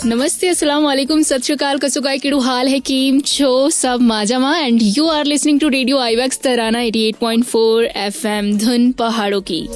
नमस्ते, अस्सलाम वालेकुम, सत श्री अकाल, कसुगाई किड़ू हाल है कीम छो सब माजामा and you are listening to radio आईवैक्स तराना 88.4 FM धुन पहाड़ों की।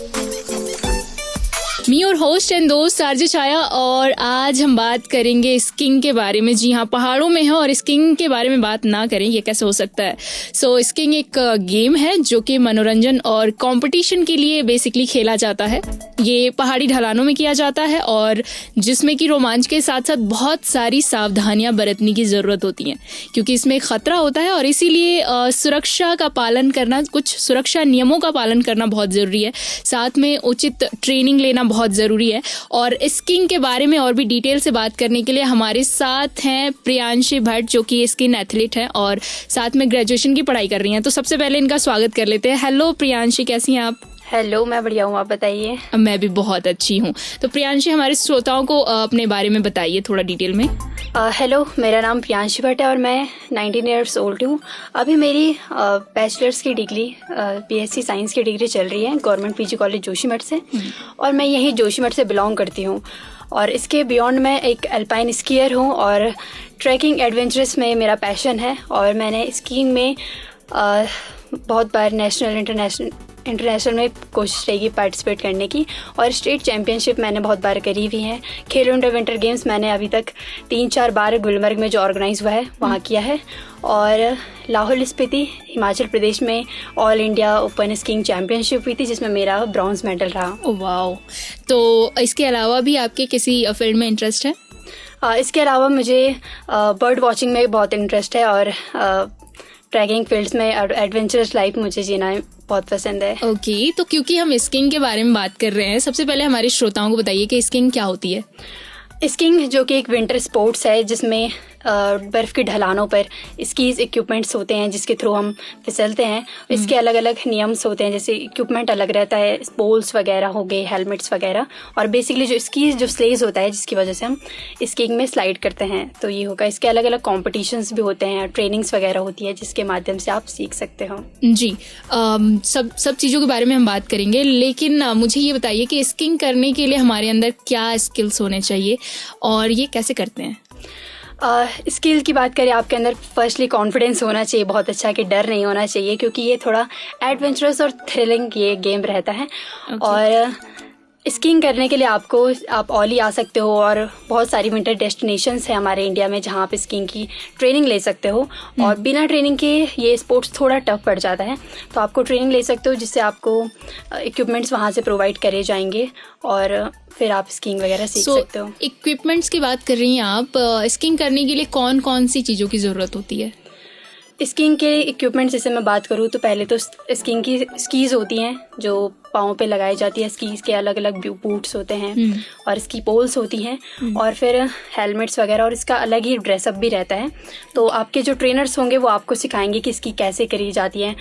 मी और होस्ट एंड दोस्त आरजे छाया, और आज हम बात करेंगे स्कीइंग के बारे में। जी हाँ, पहाड़ों में है और स्कीइंग के बारे में बात ना करें ये कैसे हो सकता है। सो स्कीइंग एक गेम है जो कि मनोरंजन और कंपटीशन के लिए बेसिकली खेला जाता है। ये पहाड़ी ढलानों में किया जाता है और जिसमें कि रोमांच के साथ साथ बहुत सारी सावधानियां बरतने की ज़रूरत होती हैं, क्योंकि इसमें खतरा होता है और इसीलिए सुरक्षा का पालन करना, कुछ सुरक्षा नियमों का पालन करना बहुत ज़रूरी है। साथ में उचित ट्रेनिंग लेना बहुत ज़रूरी है। और स्कीइंग के बारे में और भी डिटेल से बात करने के लिए हमारे साथ हैं प्रियांशी भट्ट, जो कि स्कीइंग एथलीट हैं और साथ में ग्रेजुएशन की पढ़ाई कर रही हैं। तो सबसे पहले इनका स्वागत कर लेते हैं। हेलो प्रियांशी, कैसी हैं आप? हेलो, मैं बढ़िया हूँ, आप बताइए। मैं भी बहुत अच्छी हूँ। तो प्रियांशी, हमारे श्रोताओं को अपने बारे में बताइए थोड़ा डिटेल में। हेलो, मेरा नाम प्रियांशी भट्ट है और मैं 19 ईयर्स ओल्ड हूँ। अभी मेरी बैचलर्स की डिग्री, बीएससी साइंस की डिग्री चल रही है गवर्नमेंट पीजी कॉलेज जोशीमठ से, और मैं यही जोशीमठ से बिलोंग करती हूँ। और इसके बियॉन्ड मैं एक अल्पाइन स्कीयर हूँ और ट्रैकिंग एडवेंचरस में मेरा पैशन है। और मैंने स्कीइंग में बहुत बार नेशनल इंटरनेशनल में कोशिश रहेगी पार्टिसिपेट करने की, और स्टेट चैम्पियनशिप मैंने बहुत बार करी हुई है। खेलो इंडिया विंटर गेम्स मैंने अभी तक 3-4 बार गुलमर्ग में जो ऑर्गेनाइज हुआ है वहाँ किया है, और लाहौल स्पीति हिमाचल प्रदेश में all India open skiing championship हुई थी जिसमें मेरा ब्रॉन्ज मेडल रहा। वाओ! तो इसके अलावा भी आपके किसी फील्ड में इंटरेस्ट है? इसके अलावा मुझे बर्ड वॉचिंग में बहुत इंटरेस्ट है और ट्रैकिंग फील्ड्स में एडवेंचरस लाइफ मुझे जीना बहुत पसंद है। ओके, तो क्योंकि हम स्कीइंग के बारे में बात कर रहे हैं, सबसे पहले हमारे श्रोताओं को बताइए कि स्कीइंग क्या होती है। स्कीइंग जो कि एक विंटर स्पोर्ट्स है जिसमें बर्फ़ की ढलानों पर स्कीज इक्विपमेंट्स होते हैं जिसके थ्रू हम फिसलते हैं। इसके अलग अलग नियम्स होते हैं, जैसे इक्विपमेंट अलग रहता है, पोल्स वगैरह हो गए, हेलमेट्स वगैरह, और बेसिकली जो स्कीज जो स्लेज होता है जिसकी वजह से हम स्कीइंग में स्लाइड करते हैं, तो ये होगा। इसके अलग अलग कॉम्पिटिशन्स भी होते हैं, ट्रेनिंग्स वगैरह होती है जिसके माध्यम से आप सीख सकते हो। जी, सब चीज़ों के बारे में हम बात करेंगे, लेकिन मुझे ये बताइए कि स्कीइंग करने के लिए हमारे अंदर क्या स्किल्स होने चाहिए और ये कैसे करते हैं? स्किल की बात करें, आपके अंदर फर्स्टली कॉन्फिडेंस होना चाहिए बहुत अच्छा, कि डर नहीं होना चाहिए, क्योंकि ये थोड़ा एडवेंचरस और थ्रिलिंग ये गेम रहता है। और स्कीइंग करने के लिए आप ओली आ सकते हो, और बहुत सारी विंटर डेस्टिनेशंस है हमारे इंडिया में जहाँ आप स्कीइंग की ट्रेनिंग ले सकते हो। और बिना ट्रेनिंग के ये स्पोर्ट्स थोड़ा टफ पड़ जाता है, तो आपको ट्रेनिंग ले सकते हो जिससे आपको इक्विपमेंट्स वहाँ से प्रोवाइड करे जाएंगे और फिर आप स्कीइंग वगैरह सीख सकते हो। इक्विपमेंट्स की बात कर रही हैं आप, स्कीइंग करने के लिए कौन कौन सी चीज़ों की ज़रूरत होती है? स्कीइंग के इक्विपमेंट जैसे मैं बात करूँ तो पहले तो स्कीइंग की स्कीज होती हैं जो पाँव पे लगाई जाती है। स्कीज के अलग अलग बूट्स होते हैं और स्की पोल्स होती हैं, और फिर हेलमेट्स वगैरह, और इसका अलग ही ड्रेसअप भी रहता है। तो आपके जो ट्रेनर्स होंगे वो आपको सिखाएंगे कि इसकी कैसे करी जाती है।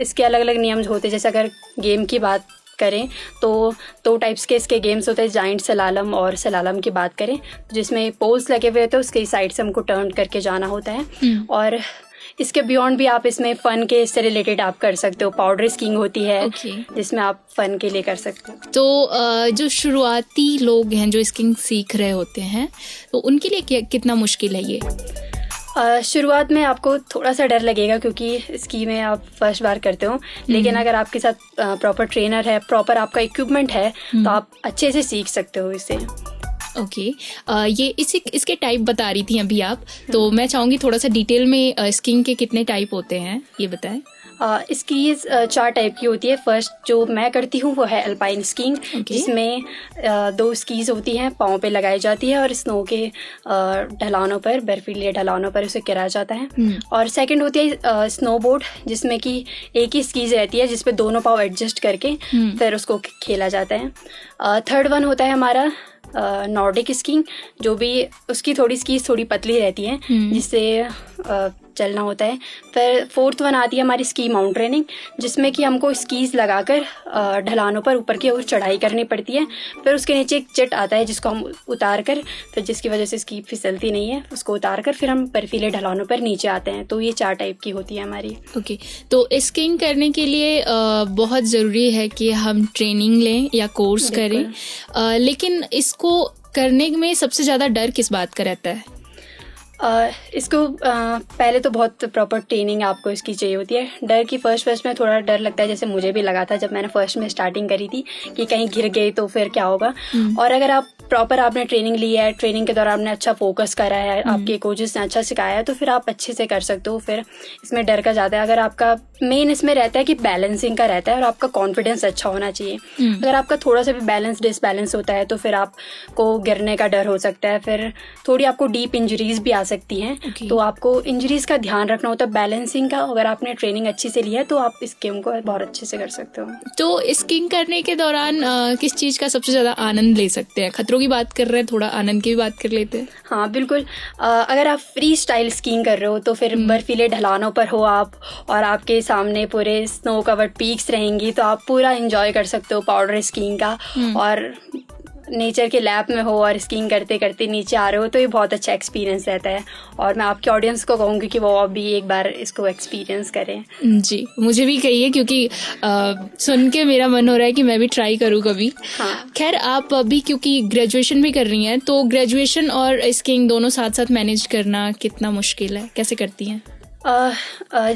इसके अलग अलग नियम होते हैं, जैसे अगर गेम की बात करें तो 2 टाइप्स के इसके गेम्स होते हैं, जाइंट सलालम और सलालम की बात करें जिसमें पोल्स लगे हुए होते हैं, उसके साइड से हमको टर्न करके जाना होता है। और इसके बियॉन्ड भी आप इसमें फ़न के इससे रिलेटेड आप कर सकते हो। पाउडर स्कीइंग होती है जिसमें आप फ़न के लिए कर सकते हो। तो जो शुरुआती लोग हैं जो स्कीइंग सीख रहे होते हैं, तो उनके लिए कितना मुश्किल है ये? शुरुआत में आपको थोड़ा सा डर लगेगा क्योंकि स्की में आप फर्स्ट बार करते हो, लेकिन अगर आपके साथ प्रॉपर ट्रेनर है, प्रॉपर आपका इक्विपमेंट है, तो आप अच्छे से सीख सकते हो इसे। ओके, ये इसके टाइप बता रही थी अभी आप, तो मैं चाहूँगी थोड़ा सा डिटेल में स्कीइंग के कितने टाइप होते हैं ये बताएं। स्कीज 4 टाइप की होती है। फर्स्ट जो मैं करती हूँ वो है अल्पाइन स्कीइंग, जिसमें 2 स्कीज होती हैं, पाँव पे लगाई जाती है और स्नो के ढलानों पर, बर्फीले ढलानों पर उसे गिराया जाता है। और सेकंड होती है स्नोबोर्ड, जिसमें कि एक ही स्कीज रहती है जिसपे दोनों पाँव एडजस्ट करके फिर उसको खेला जाता है। थर्ड वन होता है हमारा नॉर्डिक स्कीइंग, जो भी उसकी स्कीज थोड़ी पतली रहती है जिससे चलना होता है। फिर फोर्थ वन आती है हमारी स्की माउंटेनिंग, जिसमें कि हमको स्कीज लगाकर ढलानों पर ऊपर की ओर चढ़ाई करनी पड़ती है। फिर उसके नीचे एक जेट आता है जिसको हम उतार कर, फिर जिसकी वजह से स्की फिसलती नहीं है, उसको उतार कर फिर हम बर्फीले ढलानों पर नीचे आते हैं। तो ये 4 टाइप की होती है हमारी। ओके, तो स्कीइंग करने के लिए बहुत ज़रूरी है कि हम ट्रेनिंग लें या कोर्स करें, लेकिन इसको करने में सबसे ज़्यादा डर किस बात का रहता है? इसको पहले तो बहुत प्रॉपर ट्रेनिंग आपको इसकी चाहिए होती है। डर की फर्स्ट में थोड़ा डर लगता है, जैसे मुझे भी लगा था जब मैंने फर्स्ट में स्टार्टिंग करी थी कि कहीं गिर गई तो फिर क्या होगा। और अगर आप प्रॉपर आपने ट्रेनिंग ली है, ट्रेनिंग के दौरान आपने अच्छा फोकस करा है, आपके कोचेस ने अच्छा सिखाया है, तो फिर आप अच्छे से कर सकते हो। फिर इसमें डर का ज़्यादा है। अगर आपका मेन इसमें रहता है कि बैलेंसिंग का रहता है और आपका कॉन्फिडेंस अच्छा होना चाहिए। अगर आपका थोड़ा सा भी बैलेंस डिसबैलेंस होता है तो फिर आपको गिरने का डर हो सकता है, फिर थोड़ी आपको डीप इंजरीज भी आ सकती हैं। तो आपको इंजरीज का ध्यान रखना होता है, बैलेंसिंग का। अगर आपने ट्रेनिंग अच्छी से लिया है तो आप इस गेम को बहुत अच्छे से कर सकते हो। तो स्कीइंग करने के दौरान किस चीज़ का सबसे ज़्यादा आनंद ले सकते हैं? खतरों की बात कर रहे हैं, थोड़ा आनंद की भी बात कर लेते हैं। हाँ बिल्कुल। अगर आप फ्री स्टाइल स्कीइंग कर रहे हो तो फिर बर्फीले ढलानों पर हो आप और आपके सामने पूरे स्नो कवर्ड पीक्स रहेंगी, तो आप पूरा एंजॉय कर सकते हो पाउडर स्कीइंग का। और नेचर के लैब में हो और स्कीइंग करते करते नीचे आ रहे हो तो ये बहुत अच्छा एक्सपीरियंस रहता है। और मैं आपके ऑडियंस को कहूँगी कि वो भी एक बार इसको एक्सपीरियंस करें। जी, मुझे भी कहिए, क्योंकि सुन के मेरा मन हो रहा है कि मैं भी ट्राई करूँ कभी। हाँ। खैर, आप अभी क्योंकि ग्रेजुएशन भी कर रही हैं, तो ग्रेजुएशन और स्कीइंग दोनों साथ साथ मैनेज करना कितना मुश्किल है, कैसे करती हैं?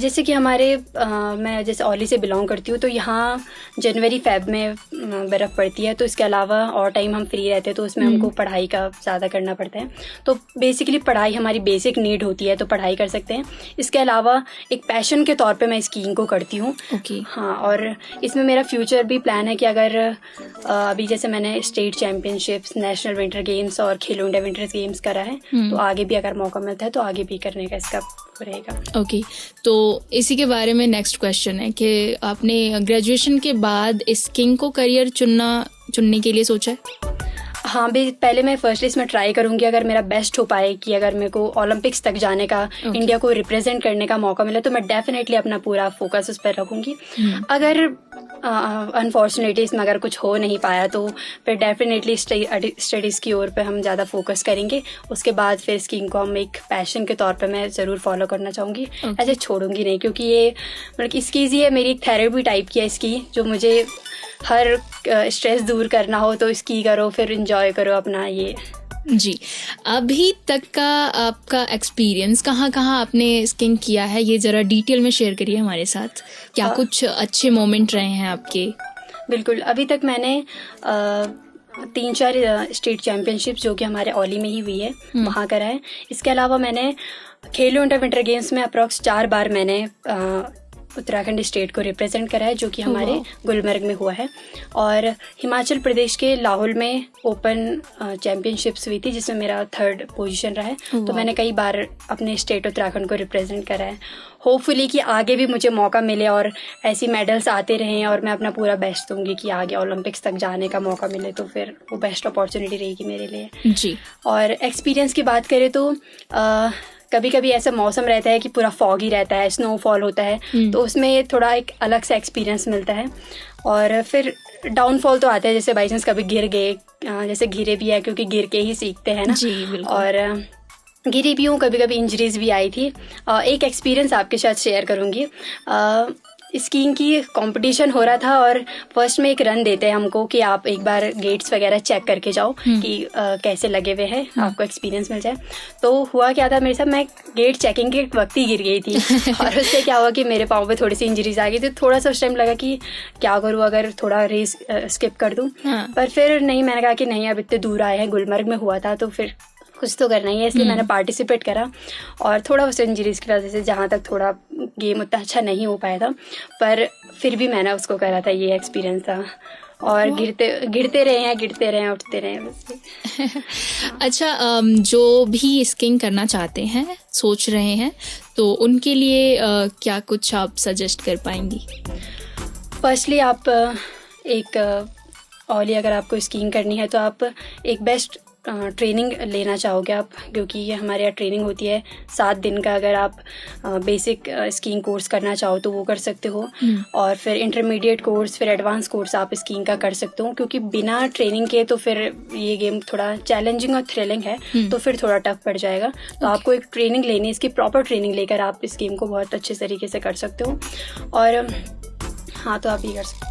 जैसे कि मैं जैसे औली से बिलोंग करती हूँ, तो यहाँ जनवरी फेब में बर्फ़ पड़ती है। तो इसके अलावा और टाइम हम फ्री रहते हैं, तो उसमें हमको पढ़ाई का ज़्यादा करना पड़ता है। तो बेसिकली पढ़ाई हमारी बेसिक नीड होती है, तो पढ़ाई कर सकते हैं। इसके अलावा एक पैशन के तौर पे मैं स्कीइंग को करती हूँ। हाँ, और इसमें मेरा फ्यूचर भी प्लान है कि अगर अभी जैसे मैंने state championships, national winter games और खेलो इंडिया विंटर गेम्स करा है, तो आगे भी अगर मौका मिलता है तो आगे भी करने का इसका रहेगा। ओके, तो इसी के बारे में नेक्स्ट क्वेश्चन है कि आपने ग्रेजुएशन के बाद स्कीइंग को करियर चुनने के लिए सोचा है? हाँ, पहले मैं फर्स्ट लिस्ट में ट्राई करूँगी। अगर मेरा बेस्ट हो पाए कि अगर मेरे को ओलंपिक्स तक जाने का, इंडिया को रिप्रेजेंट करने का मौका मिला, तो मैं डेफिनेटली अपना पूरा फोकस उस पर रखूँगी। अगर अनफॉर्चुनेटली इसमें अगर कुछ हो नहीं पाया तो फिर डेफिनेटली स्टडीज़ की ओर पे हम ज़्यादा फोकस करेंगे। उसके बाद फिर स्कीइंग को हम एक पैशन के तौर पे मैं ज़रूर फॉलो करना चाहूँगी। ऐसे छोड़ूंगी नहीं, क्योंकि ये मतलब इसकी ये मेरी एक थेरेपी टाइप की है इसकी, जो मुझे हर स्ट्रेस दूर करना हो तो स्की करो, फिर एंजॉय करो अपना ये। जी, अभी तक का आपका एक्सपीरियंस, कहाँ आपने स्कीइंग किया है, ये ज़रा डिटेल में शेयर करिए हमारे साथ। क्या कुछ अच्छे मोमेंट रहे हैं आपके? बिल्कुल, अभी तक मैंने 3-4 स्टेट चैम्पियनशिप जो कि हमारे औली में ही हुई है वहाँ करा है। इसके अलावा मैंने खेलो इंडिया विंटर गेम्स में अप्रॉक्स 4 बार मैंने उत्तराखंड स्टेट को रिप्रेजेंट करा है, जो कि हमारे गुलमर्ग में हुआ है। और हिमाचल प्रदेश के लाहौल में ओपन चैम्पियनशिप्स हुई थी, जिसमें मेरा 3rd पोजीशन रहा है। तो मैंने कई बार अपने स्टेट उत्तराखंड को रिप्रेजेंट करा है। होपफुली कि आगे भी मुझे मौका मिले और ऐसी मेडल्स आते रहें और मैं अपना पूरा बेस्ट दूंगी कि आगे ओलंपिक्स तक जाने का मौका मिले, तो फिर वो बेस्ट अपॉर्चुनिटी रहेगी मेरे लिए। जी। और एक्सपीरियंस की बात करें तो कभी कभी ऐसा मौसम रहता है कि पूरा फॉगी रहता है, स्नोफॉल होता है, तो उसमें थोड़ा एक अलग सा एक्सपीरियंस मिलता है। और फिर डाउनफॉल तो आता है, जैसे बाई चांस कभी गिर गए, जैसे गिरे भी है, क्योंकि गिर के ही सीखते हैं ना। जी, बिल्कुल। और गिरी भी हूँ, कभी कभी इंजरीज भी आई थी। एक एक्सपीरियंस आपके साथ शेयर करूँगी। स्कीइंग की कंपटीशन हो रहा था और फर्स्ट में एक रन देते हैं हमको कि आप एक बार गेट्स वगैरह चेक करके जाओ कि कैसे लगे हुए हैं, आपको एक्सपीरियंस मिल जाए। तो हुआ क्या था मेरे साथ, मैं गेट चेकिंग के वक्त ही गिर गई थी और उससे क्या हुआ कि मेरे पाँव पे थोड़ी सी इंजरीज आ गई थी। थोड़ा सा उस टाइम लगा कि क्या करूँ, अगर थोड़ा रेस स्किप कर दूँ। पर फिर नहीं, मैंने कहा कि नहीं, अब इतने दूर आए हैं, गुलमर्ग में हुआ था तो फिर कुछ तो करना ही है, इसलिए मैंने पार्टिसिपेट करा। और थोड़ा उस इंजरीज की वजह से जहाँ तक थोड़ा गेम उतना अच्छा नहीं हो पाया था, पर फिर भी मैंने उसको करा था। ये एक्सपीरियंस था। और गिरते रहे, उठते रहे बस। अच्छा, जो भी स्कीइंग करना चाहते हैं, सोच रहे हैं, तो उनके लिए क्या कुछ आप सजेस्ट कर पाएंगी? फर्स्टली आप औली अगर आपको स्कीइंग करनी है तो आप एक बेस्ट ट्रेनिंग लेना चाहोगे आप, क्योंकि ये हमारे यहाँ ट्रेनिंग होती है 7 दिन का। अगर आप बेसिक स्कीइंग कोर्स करना चाहो तो वो कर सकते हो, और फिर इंटरमीडिएट कोर्स, फिर एडवांस कोर्स आप स्कीइंग का कर सकते हो। क्योंकि बिना ट्रेनिंग के तो फिर ये गेम थोड़ा चैलेंजिंग और थ्रिलिंग है, तो फिर थोड़ा टफ पड़ जाएगा। तो आपको एक ट्रेनिंग लेनी है, इसकी प्रॉपर ट्रेनिंग लेकर आप इस गेम को बहुत अच्छे तरीके से कर सकते हो। और हाँ, तो आप ये कर सकते हो।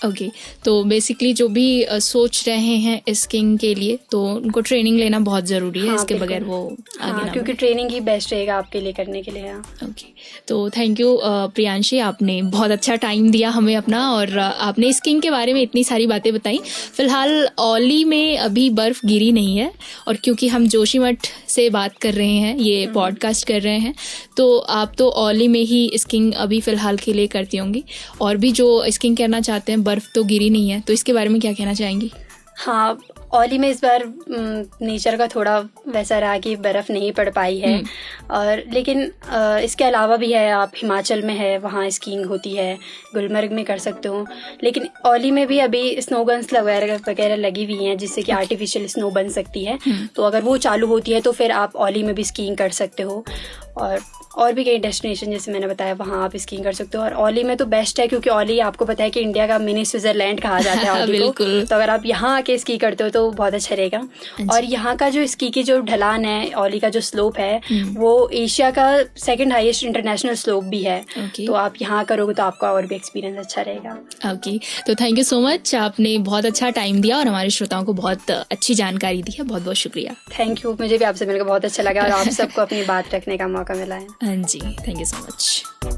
ओके तो बेसिकली जो भी सोच रहे हैं स्कीइंग के लिए तो उनको ट्रेनिंग लेना बहुत ज़रूरी है। हाँ, इसके बिल्कुल। बगैर वो आगे ना क्योंकि ट्रेनिंग ही बेस्ट रहेगा आपके लिए करने के लिए। हाँ। ओके तो थैंक यू प्रियांशी, आपने बहुत अच्छा टाइम दिया हमें अपना और आपने स्कीइंग के बारे में इतनी सारी बातें बताई। फिलहाल औली में अभी बर्फ़ गिरी नहीं है और क्योंकि हम जोशीमठ से बात कर रहे हैं, ये पॉडकास्ट कर रहे हैं, तो आप तो औली में ही स्कीइंग अभी फ़िलहाल के लिए करती होंगी और भी जो स्कीइंग करना चाहते हैं, बर्फ़ तो गिरी नहीं है, तो इसके बारे में क्या कहना चाहेंगी? हाँ, औली में इस बार नेचर का थोड़ा वैसा रहा कि बर्फ़ नहीं पड़ पाई है और लेकिन इसके अलावा भी है, आप हिमाचल में है वहाँ स्कीइंग होती है, गुलमर्ग में कर सकते हो, लेकिन औली में भी अभी स्नो गन्स वगैरह लगी हुई हैं जिससे कि आर्टिफिशियल स्नो बन सकती है। तो अगर वो चालू होती है तो फिर आप औली में भी स्कीइंग कर सकते हो और भी कई डेस्टिनेशन जैसे मैंने बताया वहाँ आप स्कीइंग कर सकते हो। और औली में तो बेस्ट है क्योंकि औली आपको पता है कि इंडिया का मिनी स्विट्जरलैंड कहा जाता है औली को, तो अगर आप यहाँ आके स्की करते हो तो बहुत अच्छा रहेगा। और यहाँ का जो स्की की जो ढलान है, औली का जो स्लोप है, वो एशिया का सेकंड हाईएस्ट इंटरनेशनल स्लोप भी है। तो आप यहाँ करोगे तो आपका और भी एक्सपीरियंस अच्छा रहेगा। ओके तो थैंक यू सो मच, आपने बहुत अच्छा टाइम दिया और हमारे श्रोताओं को बहुत अच्छी जानकारी दी है। बहुत बहुत शुक्रिया। थैंक यू, मुझे भी आपसे मिलकर बहुत अच्छा लगा और आप सबको अपनी बात रखने का मौका मिला है। हाँ जी, थैंक यू सो मच।